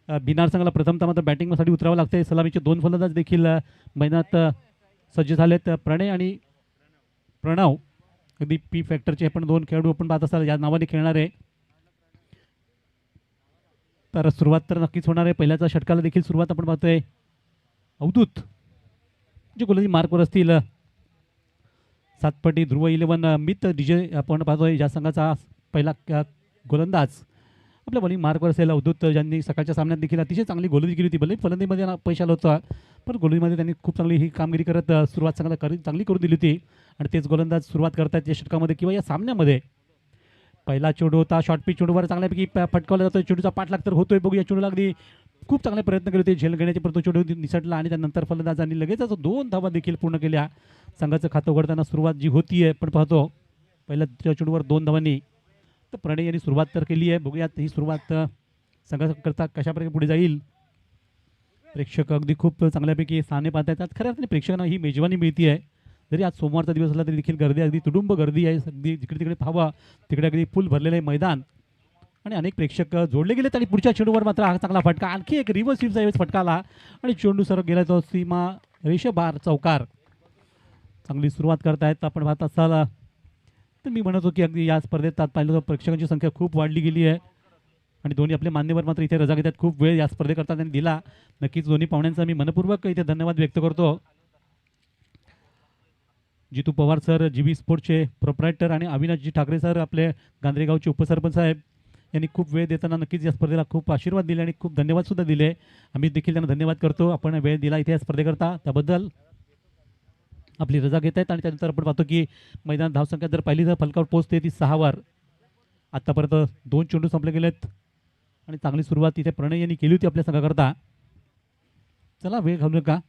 बिनार संघाला प्रथमतः मात्र बॅटिंगसाठी उतरावं लागते. सलामीचे 2 फलंदाज देखील मैदानात सज्ज झालेत. प्रणय आणि प्रणव अगदी पी फॅक्टरचे पण 2 खेळाडू आपण पाहत असाल या नावाने खेळणारे. तर सुरुवात तर नक्कीच होणार आहे. पहिल्याचा षटकाला देखील सुरुवात आपण पाहतोय. अवधूत जे गोलंदाजी मार्कवर असतील. सातपटी ध्रुव 11 मित डीजे आपण पाहतोय ज्या संघाचा पहिला गोलंदाज आपल्या बॉलिंग मार्कवर असेल अवधूत, ज्यांनी सकाळच्या सामन्यात देखील अतिशय चांगली गोलंदाजी केली होती. भले फलंदाजीमध्ये पैसा आला होता पण गोलंदाजीमध्ये त्यांनी खूप चांगली ही कामगिरी करत सुरुवात संघाला चांगली करून दिली होती. आणि तेच गोलंदाज सुरुवात करतात या षटकामध्ये किंवा या सामन्यामध्ये. पहिला चेंडू होता शॉर्ट पिच चेंडूवर चांगल्यापैकी फटकावला जातोय. चेंडूचा पाठलाग तर होतोय. बघूया चेंडूला अगदी खूप चांगले प्रयत्न केले होते झेल घेण्याचे परंतु चेंडू निसटला आणि त्यानंतर फलंदाजांनी लगेचच 2 धावा देखील पूर्ण केल्या. संघाचं खातं उघडताना सुरुवात जी होतीये पण पाहतो पहिल्या चेंडूवर 2 धावांनी. तर प्रणय यांनी सुरुवात तर केली आहे. बघूयात ही सुरुवात संघाकरता कशाप्रकारे पुढे जाईल. प्रेक्षक अगदी खूप चांगल्यापैकी सामने पाहत आहेत. खऱ्या अर्थाने प्रेक्षकांना ही मेजवानी मिळती आहे. जरी आज सोमवारचा दिवस असला तरी देखील गर्दी अगदी तुडुंब गर्दी आहे. अगदी जिकडे तिकडे पाहावा तिकडे अगदी फुल भरलेलं आहे मैदान आणि अनेक प्रेक्षक जोडले गेलेत. आणि पुढच्या चेंडूवर मात्र हा चांगला फटका आणखी एक रिव्हर्स स्वीपचा फटका आला आणि चेंडू सरळ गेला तो सीमा रेषेबार चौकार. चांगली सुरुवात करतायत आपण पाहत असाल. तर मी म्हणत होतो की अगदी या स्पर्धेत पाहिलं तर प्रेक्षकांची संख्या खूप वाढली गेली आहे आणि दोन्ही आपले मान्यवर मात्र इथे रजा घेतात. खूप वेळ या स्पर्धेकरता त्यांनी दिला. नक्कीच दोन्ही पाहुण्यांचा मी मनपूर्वक इथे धन्यवाद व्यक्त करतो. जितू पवार सर जीबी स्पोर्ट्सचे प्रोप्रायटर आणि अविनाशजी ठाकरे सर आपले गांधरेगावचे उपसरपंच साहेब यांनी खूप वेळ देताना नक्कीच या स्पर्धेला खूप आशीर्वाद दिले आणि खूप धन्यवाद सुद्धा दिले. आम्ही देखील त्यांना धन्यवाद करतो. आपण वेळ दिला इथे या स्पर्धेकरता त्याबद्दल. आपली रजा घेत आहेत आणि त्यानंतर आपण पाहतो की मैदानात धावसंख्या जर पाहिली तर फलकावर पोहोचते ती 6 वर. आतापर्यंत 2 चेंडू संपले गेलेत आणि चांगली सुरुवात इथे प्रणय यांनी केली होती आपल्या संघाकरता. चला वेळ घालू नका.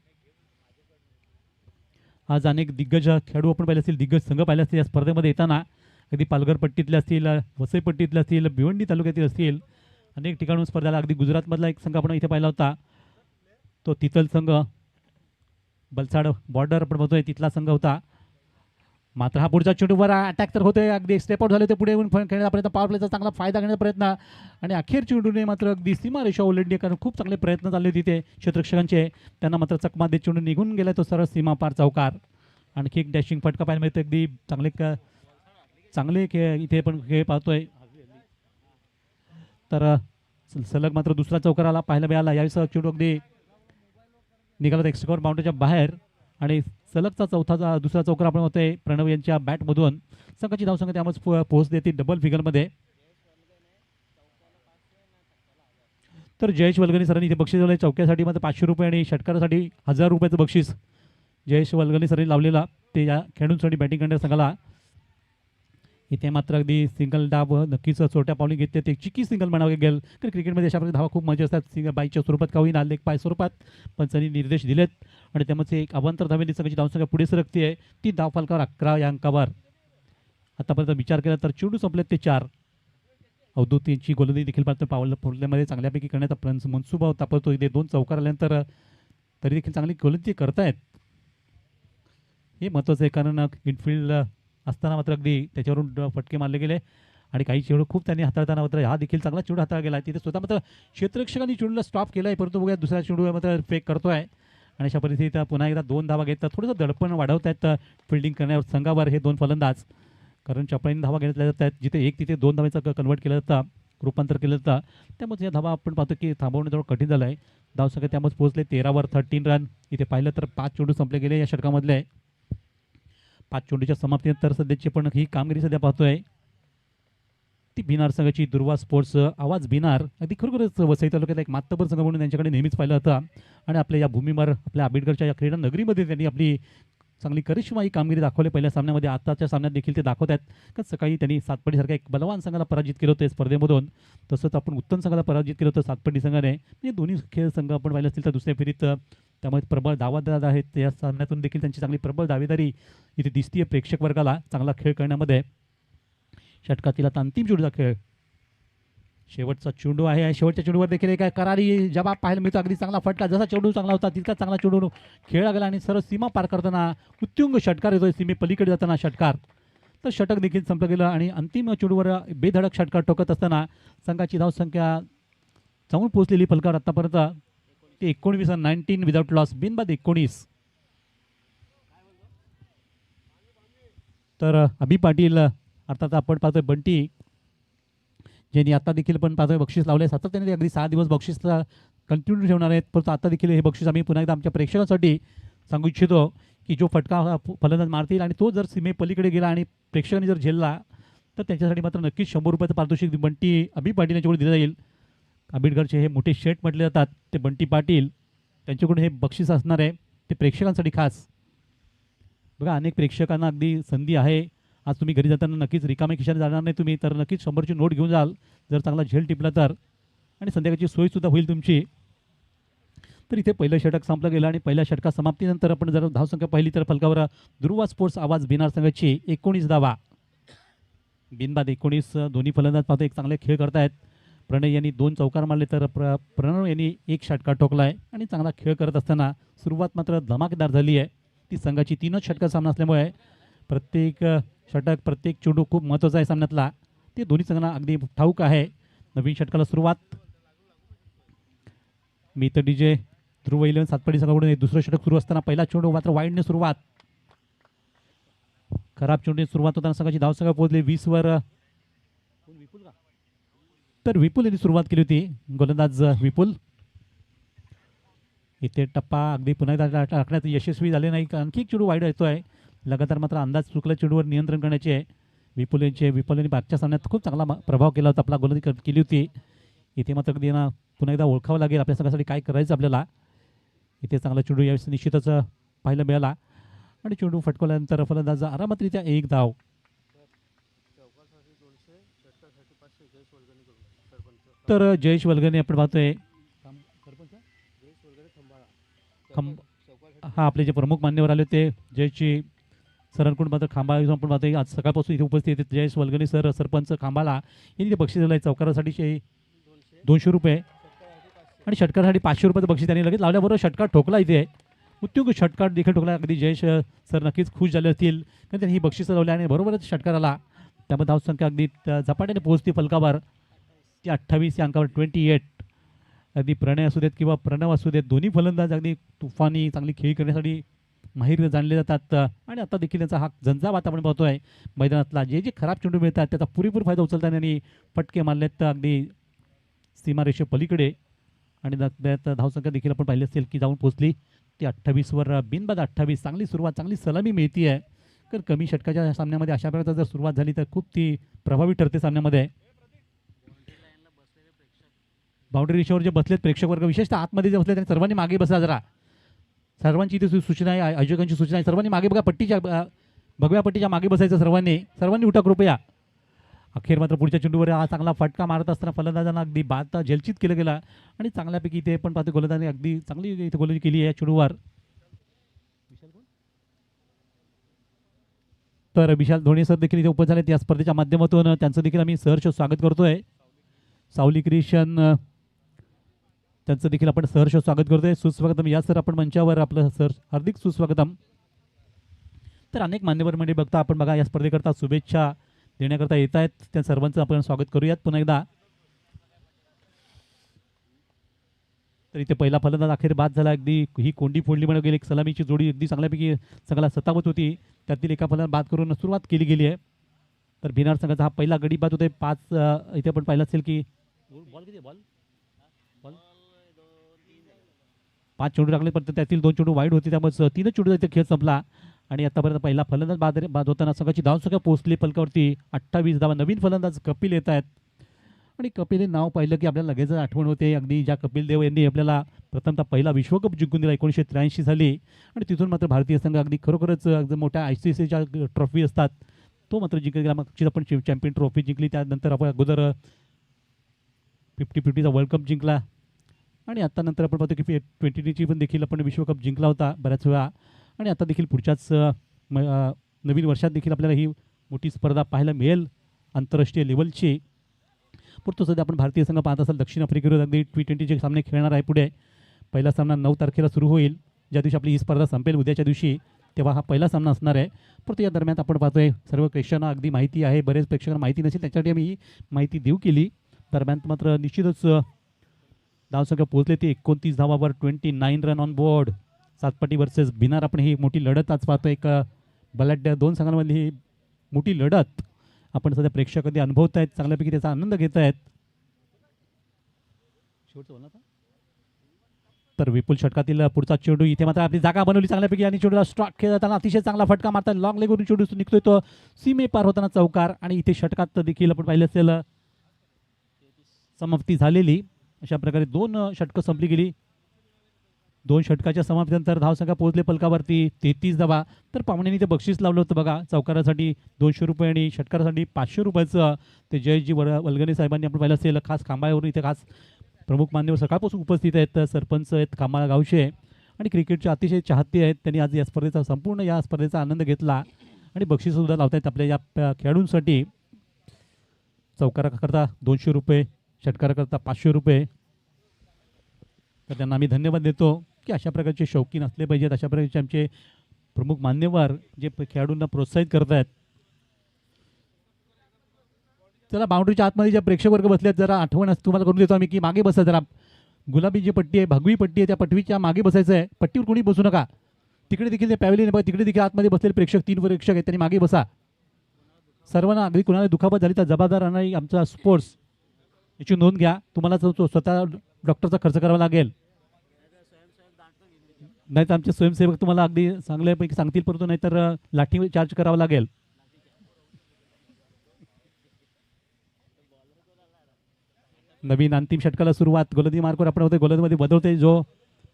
आज अनेक दिग्गज खेळाडू आपण पाहिले असतील, दिग्गज संघ पाहिले असतील या स्पर्धेमध्ये येताना. अगदी पालघर पट्टीतले असतील, वसई पट्टीतले असतील, भिवंडी तालुक्यातील असतील, अनेक ठिकाणून स्पर्धेला. अगदी गुजरातमधला एक संघ आपण इथे पाहिला होता तो तिथल संघ बलसाड बॉर्डर आपण बघतोय तिथला संघ होता. मात्र हा पुढचा चेंडूवर अटॅक तर होतोय. अगदी स्टेप आउट झाले ते पुढे येऊन खेळण्याचा प्रयत्न, पॉवर प्लेचा चांगला फायदा घेण्याचा प्रयत्न आणि अखेर चेंडूने मात्र अगदी सीमा रेषा ओलांडली. कारण खूप चांगले प्रयत्न झाले तिथे क्षेत्ररक्षकांचे. त्यांना मात्र चकमा देत चेंडू निघून गेला तो सरळ सीमा पार चौकार. आणखी एक डॅशिंग फटका पाहायला मिळतो. अगदी चांगले इथे पण खेळ पाहतोय. तर सलग मात्र दुसरा चौकार आला पाहायला मिळाला. यावेळी चेंडू अगदी निघाला एक्स्ट्रा बाउंड्रीच्या बाहेर आणि सलगचा दुसरा चौकार आपण होतोय प्रणव यांच्या बॅटमधून. संघाची धावसंख्या त्यामुळे पोहोचते ती डबल फिगरमध्ये. तर जयेश वलगणी सरांनी इथे बक्षीस दिलं चौक्यासाठी मात्र 500 रुपये आणि षटकारासाठी 1000 रुपयाचं बक्षीस जयेश वलगणी सरांनी लावलेला ते या खेळाडूंसाठी बॅटिंग करणाऱ्या संघाला. इथे मात्र अगदी सिंगल डाव नक्कीच छोट्या पावली घेतले. ते चिकी सिंगल म्हणावं गेल कारण क्रिकेटमध्ये अशा प्रकारे धावा खूप मजा असतात. सिंगल बाईच्या स्वरूपात का होईना लेग पाय स्वरूपात पंचांनी निर्देश दिलेत आणि त्यामध्ये एक अवांतर धावेने संघाची धावसंख्या पुढे सरकते आहे. ती धाव फलकावर 11 या अंकावर. आतापर्यंत विचार केला तर चेंडू संपलेत ते 4. अवधूत यांची गोलंदाजी देखील मात्र पावल्यामध्ये चांगल्यापैकी करण्याचा मनसुबा होता. परंतु इथे 2 चौकार आल्यानंतर तरी देखील चांगली गोलंदाजी करतायत हे महत्त्वाचं आहे. कारण इनफिल्ड असताना मात्र अगदी त्याच्यावरून फटके मारले गेले आणि काही चेंडू खूप त्यांनी हाताळताना मात्र हा देखील चांगला चेंडू हाताळला गेला. तिथे स्वतः मात्र क्षेत्ररक्षकांनी चेंडूला स्टॉप केला आहे. परंतु बघूया दुसरा चेंडू मात्र फेक करतोय आणि अशा परिस्थितीत पुन्हा एकदा 2 धावा घेतात. थोडंसं दडपण वाढवत आहेत फिल्डिंग करण्यावर संघावर हे 2 फलंदाज. कारण चपळाईने धावा घेतल्या जात आहेत. जिथे 1 तिथे 2 धावांचं कन्वर्ट केलं जातं, रूपांतर केलं जातं. त्यामुळे या धावा आपण पाहतो की थांबवणं थोडं कठीण झालं आहे. धावसंख्या त्यामुळे पोहोचले 13 वर 13 रन. इथे पाहिलं तर 5 चेंडू संपले गेले या षटकामधले. 5 चेंडूच्या समाप्तीनंतर सध्याची पण ही कामगिरी सध्या पाहतोय ती बिनार संघाची. दुर्वा स्पोर्ट्स आवाज बिनार अगदी खरोखरच वसई तालुक्यात एक मातबर संघ म्हणून त्यांच्याकडे नेहमीच पाहिलं होतं आणि आपल्या या भूमीवर आपल्या आंबेडकरच्या या क्रीडा नगरीमध्ये त्यांनी आपली चांगली करिश्मा ही कामगिरी दाखवली पहिल्या सामन्यामध्ये. आताच्या सामन्यात देखील ते दाखवत आहेत. कारण सकाळी त्यांनी सातपडीसारख्या एक बलवान संघाला पराजित केलं होतं स्पर्धेमधून. तसंच आपण उत्तम संघाला पराजित केलं होतं सातपडी संघाने. म्हणजे दोन्ही खेळ संघ आपण पाहिले असतील तर दुसऱ्या फेरीत त्यामुळे प्रबळ दावेदार आहेत. या सामन्यातून देखील त्यांची चांगली प्रबळ दावेदारी इथे दिसतीये प्रेक्षक वर्गाला चांगला खेळ करण्यामध्ये. षटकातील आता अंतिम चेंडूचा खेळ शेवटचा चेंडू आहे. शेवटच्या चेंडूवर देखील एक करारी जवाब पाहायला मिळतो. अगदी चांगला फटका. जसा चेंडू चांगला होता तितका चांगला चेंडू खेळला गेला आणि सरळ सीमा पार करताना उत्तुंग षटकार येतोय. सीमे पलीकडे जाताना षटकार. तर षटक देखील संपलं गेलं आणि अंतिम चेंडूवर बेधडक षटकार टोकत असताना संघाची धावसंख्या जाऊन पोहोचलेली फलकावर आतापर्यंत ते 19 19 विदाउट लॉस बिनबाद 19. तर अभि पाटील अर्थात आपण पाहतोय बंटी ज्यांनी आता देखील पण पाहतोय बक्षीस लावले सातत्याने ते अगदी 6 दिवस बक्षीसला कंटिन्यू ठेवणार आहेत. परंतु आता देखील हे बक्षीस आम्ही पुन्हा एकदा आमच्या प्रेक्षकांसाठी सांगू इच्छितो की जो फटका फलंदाज मारतील आणि तो जर सीमे पलीकडे गेला आणि प्रेक्षकांनी जर झेलला तर त्यांच्यासाठी मात्र नक्कीच 100 रुपयाचं पारितोषिक बंटी अभि पाटील यांच्याकडून दिलं जाईल. आंबेडकरचे हे मोठे शेट म्हटले जातात ते बंटी पाटील त्यांच्याकडून हे बक्षीस असणार आहे ते प्रेक्षकांसाठी खास. बघा अनेक प्रेक्षकांना अगदी संधी आहे. आज तुम्ही घरी जाताना नक्कीच रिकामे खिशाने जाणार नाही तुम्ही तर नक्कीच 100ची नोट घेऊन जाल जर चांगला झेल टिपला तर आणि संध्याकाळची सोयीसुद्धा होईल तुमची. तर इथे पहिलं षटक संपलं गेलं आणि पहिल्या षटका समाप्तीनंतर आपण जर धावसंख्या पाहिली तर फलकावर ध्रुवा स्पोर्ट्स आवाज बिनार संघाची 19 धावा बिनबाद 19. दोन्ही फलंदाज पाहतो एक चांगले खेळ करतायत. प्रणय यांनी 2 चौकार मारले तर प्रणव यांनी 1 षटकार ठोकला आहे आणि चांगला खेळ करत असताना सुरुवात मात्र धमाकेदार झाली आहे. ती संघाची 3च षटका सामना असल्यामुळे प्रत्येक षटक प्रत्येक चेंडू खूप महत्त्वाचा आहे सामन्यातला ते दोन्ही संघांना अगदी ठाऊक आहे. नवीन षटकाला सुरुवात मी तर डीजे ध्रुव 11 सातपाडी संघाकडून दुसरं षटक सुरू असताना पहिला चेंडू मात्र वाईडने सुरुवात खराब चेंडूने सुरुवात होताना संघाची धावसंख्या पोहोचली 20 वर. तर विपुल यांनी सुरुवात केली होती गोलंदाज विपुल. इथे टप्पा अगदी पुन्हा एकदा टाकण्यात यशस्वी झाले नाही आणखी एक चेंडू वाईड येतोय लगातार मात्र अंदाज चुकला चेंडूवर नियंत्रण करण्याचे आहे विपुल यांनी मागच्या सामन्यात खूप चांगला प्रभाव केला होता आपला गोलंदाजी केली होती. इथे मात्र अगदी ना पुन्हा एकदा ओळखावं लागेल आपल्या संघासाठी काय करायचं आपल्याला. इथे चांगला चेंडू यावेळेस निश्चितच पाहायला मिळाला आणि चेंडू फटकवल्यानंतर फलंदाज आरामातरित्या 1 धाव. तर जयेश वलगणे आपण पाहतोय हा आपले जे प्रमुख मान्यवर आले होते जयची सरांकडून मात्र खांबा आपण पाहतोय आज सकाळपासून इथे उपस्थित आहेत जयेश वलगणे सर सरपंच खांबाला यांनी ते बक्षीस दिलं आहे चौकारासाठी 200 रुपये आणि षटकारासाठी 500 रुपयाचं बक्षीस त्यांनी लगेच लावल्याबरोबर षटकार ठोकला. इथे उत्तुंग षटकार देखील ठोकला. अगदी जयेश सर नक्कीच खुश झाले असतील कारण त्यांनी ही बक्षिसं लावली आणि बरोबरच षटकार आला त्यामध्ये धावसंख्या अगदी झपाट्याने पोहोचते फलकावर ती 28 या अंकावर 28. अगदी प्रणय असू देत किंवा प्रणव असू देत दोन्ही फलंदाज अगदी तुफानी चांगली खेळी करण्यासाठी माहीर जाणले जातात आणि आता देखील त्यांचा हा झंझावात आपण पाहतोय मैदानातला जे खराब चेंडू मिळतात त्याचा पुरेपूर फायदा उचलताना त्यांनी फटके मारलेत तर अगदी सीमारेषे पलीकडे आणि त्यात धावसंख्या देखील आपण पाहिली असेल की जाऊन पोहोचली ती 28 वर बिनबाद 28. चांगली सुरुवात चांगली सलामी मिळती आहे तर कमी षटकाच्या सामन्यामध्ये अशा प्रकारचा जर सुरुवात झाली तर खूप ती प्रभावी ठरते सामन्यामध्ये. बाउंड्री रेषेवर जे बसलेत प्रेक्षक वर्ग विशेषतः आतमध्ये जे बसले त्यांनी सर्वांनी मागे बसा जरा. सर्वांची इथे सूचना आहे आयोजकांची सूचना आहे सर्वांनी मागे बघा पट्टीच्या भगव्या पट्टीच्या मागे बसायचं सर्वांनी उठा कृपया. अखेर मात्र पुढच्या चेंडूवर हा चांगला फटका मारत असताना फलंदाजांना अगदी बाद जलचित केलं गेला आणि चांगल्यापैकी इथे पण पाहतो गोलंदाजांनी अगदी चांगली इथे गोलंदाजी केली आहे या चेंडूवर. तर विशाल धोणी सर देखील इथे उपस्थित झालेत या स्पर्धेच्या माध्यमातून त्यांचं देखील आम्ही सहर्ष स्वागत करतोय. सावली क्रिशन त्यांचं देखील आपण सहर्ष स्वागत करतोय. सुस्वागतम या सर आपण मंचावर आपलं सर हार्दिक सुस्वागतम. तर अनेक मान्यवर मंडळी बघता आपण बघा या स्पर्धेकरता शुभेच्छा देण्याकरता येत आहेत त्या सर्वांचं आपण स्वागत करूयात पुन्हा एकदा. तर इथे पहिला फलंदाज अखेर बाद झाला अगदी ही कोंडी फोडली म्हणून गेली एक सलामीची जोडी अगदी चांगल्यापैकी सगळा सतावत होती त्यातील एका फलंदाज बाद करून सुरुवात केली गेली आहे. तर भिनार संघाचा हा पहिला गडी बाद होतोय 5. इथे आपण पाहिलं असेल की बॉल किती बॉल 5 चेंडू टाकले पण त्यातील 2 चेंडू वाईड होते त्यामुळे 3 चेंडू इथे खेळ संपला आणि आतापर्यंत पहिला फलंदाज बाद होताना संघाची धावसंख्या पोहोचली फलकावरती 28 धावा. नवीन फलंदाज कपिल येत आहेत आणि कपिल हे नाव पाहिलं की आपल्याला लगेच आठवण होते अगदी ज्या कपिल देव यांनी आपल्याला प्रथमतः पहिला विश्वकप जिंकून दिला 1983 साली आणि तिथून मात्र भारतीय संघ अगदी खरोखरच अगदी मोठ्या ICCच्या ट्रॉफी असतात तो मात्र जिंकला गेला. मागची आपण चॅम्पियन ट्रॉफी जिंकली त्यानंतर आपण अगोदर 50-50चा वर्ल्ड कप जिंकला आणि आता नंतर आपण पाहतो की 2020ची पण देखील आपण विश्वकप जिंकला होता बऱ्याच वेळा आणि आता देखील पुढच्याच नवीन वर्षात देखील आपल्याला ही मोठी स्पर्धा पाहायला मिळेल आंतरराष्ट्रीय लेवलची. परंतु सध्या आपण भारतीय संघ पाहत असाल दक्षिण आफ्रिकेविरुद्ध अगदी T20चे सामने खेळणार आहे पुढे. पहिला सामना 9 तारखेला सुरू होईल ज्या दिवशी आपली ही स्पर्धा संपेल उद्याच्या दिवशी तेव्हा हा पहिला सामना असणार आहे. परंतु या दरम्यान आपण पाहतोय सर्व प्रेक्षकांना अगदी माहिती आहे, बरेच प्रेक्षकांना माहिती नसेल त्याच्यासाठी आम्ही ही माहिती देऊ केली. दरम्यान मात्र निश्चितच धावसंख्या पोहोचले ते 29 धावावर 29 run on board. Satpati versus Binar आपण ही मोठी लढत आज पाहतो. एक बलाढ्य दोन संघांमधली ही मोठी लढत आपण सध्या प्रेक्षक अनुभवत आहेत, चांगल्यापैकी त्याचा आनंद घेत आहेत. तर विपुल षटकातील पुढचा चेंडू इथे मात्र आपली जागा बनवली चांगल्यापैकी आणि चेंडूला स्ट्राईक केला जाताना अतिशय चांगला फटका मारता लॉंग लेगवरून चेंडू निघतोय तो सीमे पार होताना चौकार. आणि इथे षटकात देखील आपण पाहिलं असेल समाप्ती झालेली. अशा प्रकारे 2 षटकं संपली गेली. 2 षटकाच्या समाप्तीनंतर धावसंख्या पोहोचले फलकावरती 33 धावा. तर पाहुण्यांनी ते बक्षीस लावलं होतं बघा, चौकारासाठी 200 रुपये आणि षटकारासाठी 500 रुपयाचं. ते जयजी वल्गने साहेबांनी आपण पाहिलं असेल खास खांबावरून इथे खास प्रमुख मान्यवर सकाळपासून उपस्थित आहेत. सरपंच आहेत खांबा गावचे आणि क्रिकेटचे अतिशय चाहते आहेत. त्यांनी आज या स्पर्धेचा संपूर्ण या स्पर्धेचा आनंद घेतला आणि बक्षीससुद्धा लावत आहेत आपल्या या खेळाडूंसाठी. चौकाराकरता 200 रुपये, षटकाराकरता 500 रुपये. तर त्यांना आम्ही धन्यवाद देतो की अशा प्रकारचे शौकीन असले पाहिजेत, अशा प्रकारचे आमचे प्रमुख मान्यवर जे खेळाडूंना प्रोत्साहित करत आहेत. चला बाउंड्रीच्या आतमध्ये ज्या प्रेक्षक वर्ग बसले आहेत जरा आठवण तुम्हाला करून देतो आम्ही की मागे बसा जरा. गुलाबी जी पट्टी आहे, भगवी पट्टी आहे, त्या पटवीच्या मागे बसायचं आहे. पट्टीवर कोणी बसू नका. तिकडे देखील ते पॅव्हलियन बघा, तिकडे देखील आतमध्ये बसलेले प्रेक्षक 3 प्रेक्षक आहेत, त्यांनी मागे बसा. सर्वांना अगदी कुणाला दुखापत झाली तर जबाबदार राहणारी आमचा स्पोर्ट्स याची नोंद घ्या. तुम्हाला स्वतः डॉक्टरचा खर्च करावा लागेल. नाही तर आमचे स्वयंसेवक तुम्हाला अगदी चांगल्यापैकी सांगतील, परंतु नाहीतर लाठी चार्ज करावा लागेल. नवीन अंतिम षटकाला सुरुवात. गोलंदाजी मार्कवर आपण होते, गोलंदाजीमध्ये बदलते जो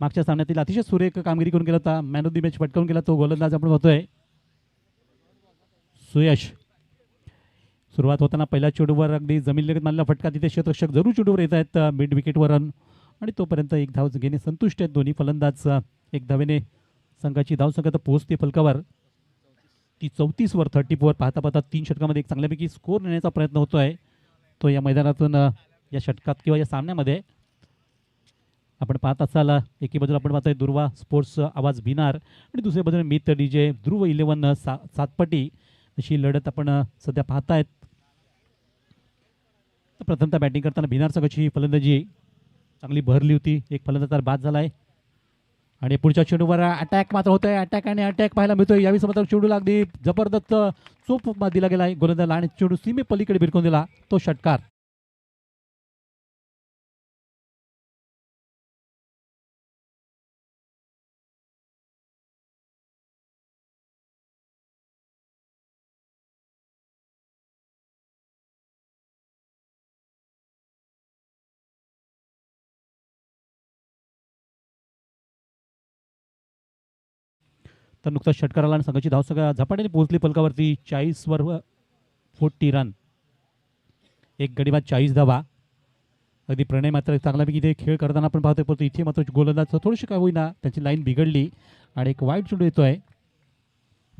मागच्या सामन्यातील अतिशय सुरेख कामगिरी करून गेला होता, मॅन ऑफ द मॅच पटकावून गेला तो गोलंदाज आपण होतोय सुयश. सुरुवात होताना पहिल्या चेंडूवर अगदी जमीन लगत मारलेला फटका, तिथे क्षेत्ररक्षक जरूर चेंडूवर येत आहेत मिड विकेटवर रन. आणि तोपर्यंत एक धाव घेणे संतुष्ट आहेत दोन्ही फलंदाज. एक धावेने संघाची धावसंख्या तर पोहोचते फलकावर ती 34 वर 34. पाहता पाहता 3 षटकामध्ये एक चांगल्यापैकी स्कोर नेण्याचा प्रयत्न होतोय तो या मैदानातून. या षटकात किंवा या सामन्यामध्ये आपण पाहत असाल एकी बाजूला आपण पाहतोय दुर्वा स्पोर्ट्स आवाज बिनार आणि दुसऱ्या बाजूला मित डीजे ध्रुव 11 सातपाटी. अशी लढत आपण सध्या पाहतायत. प्रथमतः बॅटिंग करताना बिनार संघाची फलंदाजी चांगली भरली होती. एक फलंदाज बाद झालाय आणि पुढच्या चेंडूवर अटॅक मात्र होतोय. अटॅक आणि अटॅक पाहायला मिळतोय. यावेळी मात्र चेंडूला अगदी जबरदस्त चोप दिला गेलाय गोलंदाजाला आणि चेंडू सीमे पलीकडे भिरकून दिला तो षटकार. तर नुकताच षटकाराला आणि संघाची धावसंख्या झपाट्याने पोहोचली फलकावरती 40 वर 40 रन. एक गडीबाद 40 धावा. अगदी प्रणय मात्र चांगल्यापैकी इथे खेळ करताना आपण पाहतोय, परंतु इथे मात्र गोलंदाज थोडीशी काय होईना त्यांची लाईन बिघडली आणि एक वाईट चेंडू येतोय.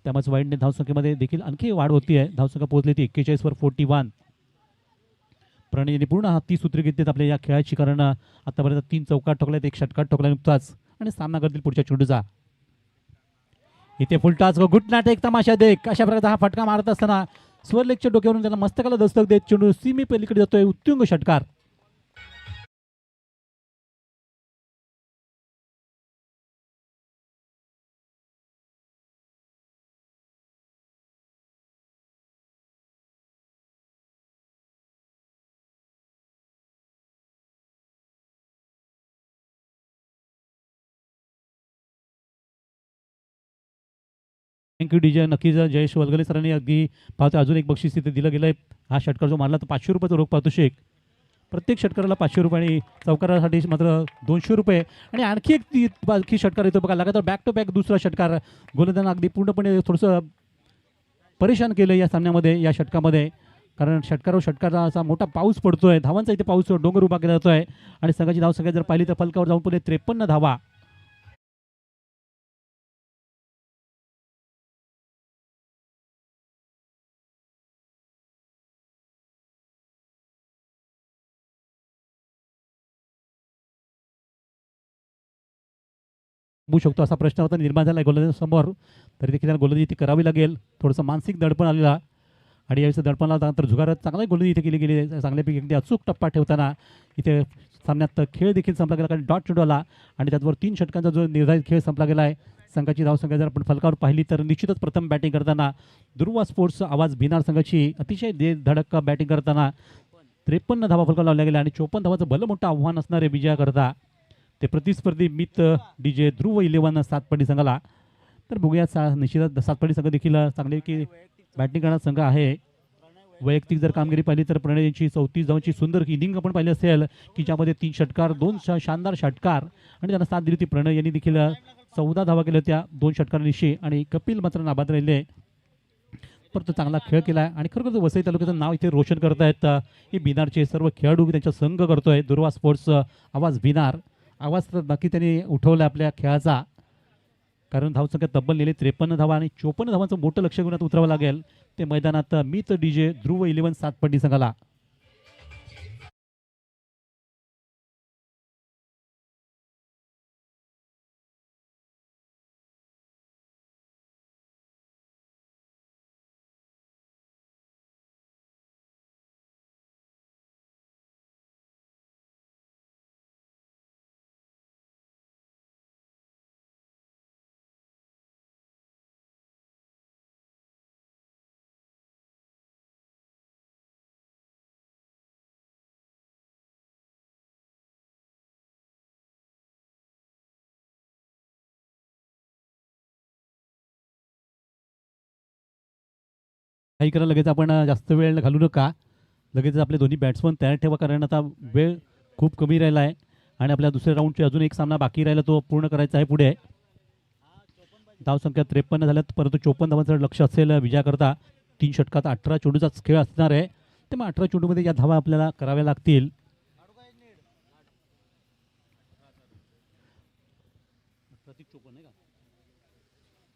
त्यामुळे वाईटने धावसंख्येमध्ये देखील आणखी वाढ होती आहे. धावसंख्या पोहोचली ती 41 वर 41. प्रणय यांनी पूर्ण हाती सूत्र घेतलेत आपल्या या खेळाची, कारण आतापर्यंत 3 चौकार ठोकल्यात, एक षटकार ठोकला नुकताच आणि सामना करतील पुढच्या चेंडूचा. इथे फुलटाच गुटनाट एक तमाशा देख. अशा प्रकारचा हा फटका मारत असताना स्वरलेगच्या डोक्यावरून त्याला मस्तकाला दस्तक देत चेंडू सीमे पलीकडे जातोय. उत्तुंग षटकार. Thank you DJ. नक्कीच जयेश वलगले सरांनी अगदी पाहतो अजून एक बक्षीस तिथे दिलं गेलंय. हा षटकार जो मारला तर 500 रुपयाचा रोख पाहतो शेख. प्रत्येक षटकाराला 500 रुपये आणि चौकारासाठी मात्र 200 रुपये. आणि आणखी एक आणखी षटकार येतो बघा लगातार बॅक टू बॅक दुसरा षटकार. गोलंदाजांना अगदी पूर्णपणे थोडंसं परेशान केलं या सामन्यामध्ये या षटकामध्ये, कारण षटकारावर षटकाराचा मोठा पाऊस पडतोय. धावांचा इथे पाऊस डोंगर उभा केला जातोय आणि संघाची धावसंख्या जर पाहिली तर फलकावर जाऊन पुढे 53 धावा. होऊ शकतो असा प्रश्न होता निर्माण झाला गोलंदाजासमोर. तरी देखील त्याला गोलंदाजी ती करावी लागेल. थोडंसं मानसिक दडपण आलेला आणि यावेळेस दडपण आला तर जुगारात चांगला गोलंदाजी इथे केली गेली. चांगल्यापैकी अगदी अचूक टप्पा ठेवताना इथे सामन्यात खेळ देखील संपला गेला, कारण डॉट चेंडू आला आणि त्याचबरोबर 3 षटकांचा जो निर्धारित खेळ संपला गेला आहे. संघाची धावसंख्या जर आपण फलकावर पाहिली तर निश्चितच प्रथम बॅटिंग करताना दुर्वा स्पोर्ट्स आवाज भिनार संघाची अतिशय धडक बॅटिंग करताना 53 धावा फलकावर लावल्या गेल्या आणि 54 धावाचं भलं मोठं आव्हान असणारे विजयाकरता ते प्रतिस्पर्धी मित DJ ध्रुव 11 सातपडी संघाला. तर बघूया निश्चितच सातपडी संघ देखील चांगले की बॅटिंग करणारा संघ आहे. वैयक्तिक जर कामगिरी पाहिली तर प्रणय यांची 34 धावांची सुंदर इनिंग आपण पाहिली असेल की ज्यामध्ये 3 षटकार 2 शानदार षटकार आणि त्यांना साथ दिली होती. प्रणय यांनी देखील 14 धावा केल्या होत्या 2 षटकारांनिशी आणि कपिल मात्र नाबाद राहिले. परंतु चांगला खेळ केला आहे आणि खरोखर वसई तालुक्याचं नाव इथे रोशन करत आहेत हे बिनारचे सर्व खेळाडू त्यांचा संघ करतोय. दुर्वा स्पोर्ट्स आवाज बिनार आवाज तर बाकी त्यांनी उठवला आपल्या खेळाचा, कारण धावसंख्या तब्बल नेली 53 धावा आणि 54 धावांचं मोठं लक्ष घेऊन उतरावं लागेल ते मैदानात मित DJ ध्रुव 11 सातपडी संघाला. काही करा लगेच आपण जास्त वेळ घालू नका. लगेच आपले दोन्ही बॅट्समन तयार ठेवा, कारण आता वेळ खूप कमी राहिला आहे आणि आपल्या दुसऱ्या राऊंडचे अजून एक सामना बाकी राहिला तो पूर्ण करायचा आहे. पुढे धावसंख्या 53 झाल्यात, परंतु 54 धावांचं लक्ष असेल विजयाकरता. 3 षटकात 18 चेंडूचाच खेळ असणार आहे, तेव्हा 18 चेंडूमध्ये या धावा आपल्याला कराव्या लागतील.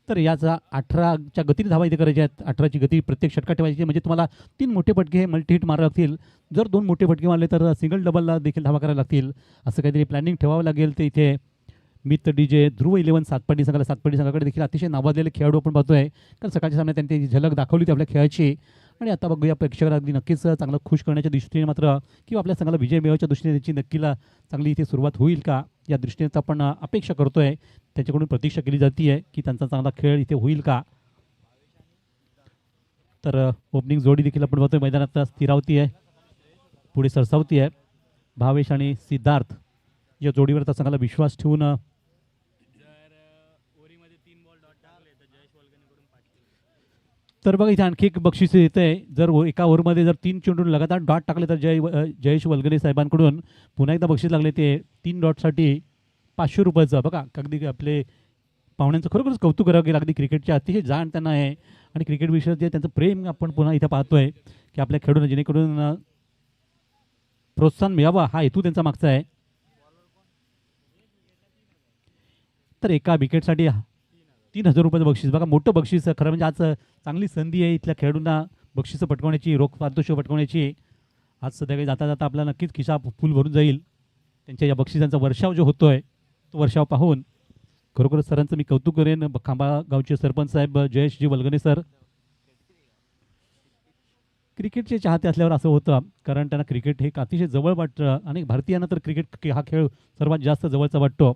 तर याचा 18च्या गतीने धावा इथे करायच्या आहेत. 18ची गती प्रत्येक षटकात ठेवायची, म्हणजे तुम्हाला 3 मोठे फटके हे मल्टी हिट मारावे लागतील. जर 2 मोठे फटके मारले तर सिंगल डबलला देखील धावा करायला लागतील. असं काहीतरी प्लॅनिंग ठेवावं लागेल. ते इथे मित DJ ध्रुव 11 सातपडी संघाला. सातपडी संघाकडे देखील अतिशय नावाजलेले खेळाडू आपण पाहतोय, कारण सकाळच्या सामन्यात त्यांनी झलक दाखवली होती आपल्या खेळाची. आणि आता बघूया प्रेक्षकांना अगदी नक्कीच चांगलं खुश करण्याच्या दृष्टीने मात्र किंवा आपल्या संघाला विजय मिळवण्याच्या दृष्टीने त्याची नक्कीला चांगली इथे सुरुवात होईल का या दृष्टीने आपण अपेक्षा करतोय. त्याच्याकडून प्रतीक्षा केली जाते आहे की त्यांचा चांगला खेळ इथे होईल का. तर ओपनिंग जोडी देखील आपण पाहतोय मैदानात स्थिरावती आहे, पुढे सरसावती आहे. भावेश आणि सिद्धार्थ या जोडीवर त्या संघाला विश्वास ठेवून तर बघा इथे आणखी एक बक्षीस येत आहे. जर एका ओव्हरमध्ये जर 3 चेंडू लगातार डॉट टाकले तर जयेश वलगरे साहेबांकडून पुन्हा एकदा बक्षीस लागले ते 3 डॉटसाठी 500 रुपयाचं. बघा अगदी आपले पाहुण्यांचं खरोखरच कौतुक करावं गेलं. अगदी क्रिकेटचे अतिशय जाण त्यांना आहे आणि क्रिकेट विषयी जे त्यांचं प्रेम आपण पुन्हा इथे पाहतोय की आपल्या खेळून जेणेकरून प्रोत्साहन मिळावं हा हेतू त्यांचा मागचा आहे. तर एका विकेटसाठी 3000 रुपयाचं बक्षीस. बघा मोठं बक्षीस, खरं म्हणजे आज चांगली संधी आहे इथल्या खेळाडूंना बक्षिसं पटकवण्याची, रोख पारितोषिक पटकवण्याची. आज संध्याकाळी जाता जाता आपल्याला नक्कीच खिसा फुल भरून जाईल. त्यांच्या या बक्षिसांचा वर्षाव जो होतोय तो वर्षाव पाहून खरोखरच सरांचं मी कौतुक करेन. खांबा गावचे सरपंच साहेब जयेशजी वलगणे सर क्रिकेटचे चाहते असल्यावर असं होतं, कारण त्यांना क्रिकेट हे अतिशय जवळ वाटतं आणि भारतीयांना तर क्रिकेट हा खेळ सर्वात जास्त जवळचा वाटतो.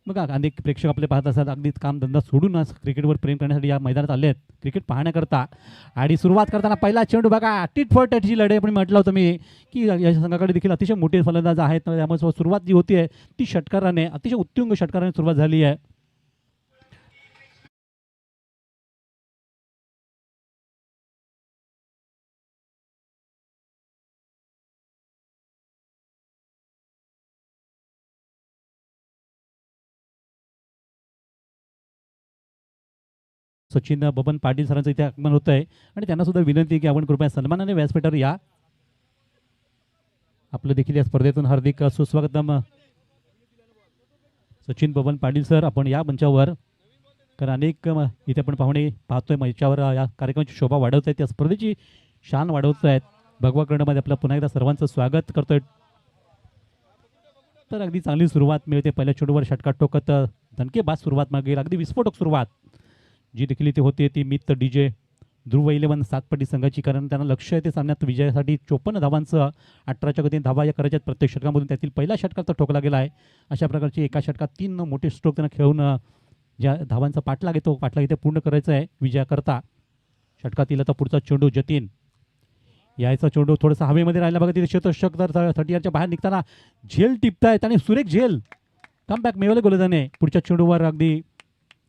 बघा अनेक प्रेक्षक आपले पाहत असतात, अगदीच कामधंदा सोडून क्रिकेटवर प्रेम करण्यासाठी या मैदानात आले आहेत क्रिकेट पाहण्याकरता. आणि सुरुवात करताना पहिला चेंडू बघा टिट फॉर टॅटची लढाई आपण म्हटलं होतं मी की या संघाकडे देखील अतिशय मोठे फलंदाज आहेत. त्यामुळे सुरुवात जी होती आहे ती षटकाराने अतिशय उत्तुंग षटकाराने सुरुवात झाली आहे. सचिन बबन पाटील सरांचं इथे आगमन होत आहे आणि त्यांना सुद्धा विनंती की आपण कृपया सन्मानाने व्यासपीठावर या. आपलं देखील या स्पर्धेतून हार्दिक सुस्वागतम. सचिन बबन पाटील सर आपण या मंचावर, कारण अनेक इथे आपण पाहुणे पाहतोय मंचावर या कार्यक्रमाची शोभा वाढवत आहेत, त्या स्पर्धेची शान वाढवत आहेत. भगवा कर्णमध्ये आपलं पुन्हा एकदा सर्वांचं स्वागत करतोय. तर अगदी चांगली सुरुवात मिळते. पहिल्या चेंडूवर षटकार ठोकत दणकेबाज सुरुवात मागे अगदी विस्फोटक सुरुवात जी देखील इथे होते ती मित डीजे ध्रुव 11 सातपटी संघाची, कारण त्यांना लक्ष आहे ते सामन्यात विजयासाठी 54 धावांचं 18च्या गतीने धावा या करायच्यात प्रत्येक षटकामधून. त्यातील पहिला षटकार तर ठोकला गेला आहे. अशा प्रकारची एका षटकात 3 मोठे स्ट्रोक त्यांना खेळून ज्या धावांचा पाठलाग येतो पाठलाग इथे पूर्ण करायचा आहे विजयाकरता. षटकातील आता पुढचा चेंडू जतीन यायचा चेंडू थोडासा हवेमध्ये राहिला बघा तिथे शतक तर 30 बाहेर निघताना झेल टिपतायत आणि सुरेख झेल कमबॅक मिळवलं गोलंदाजाने. पुढच्या चेंडूवर अगदी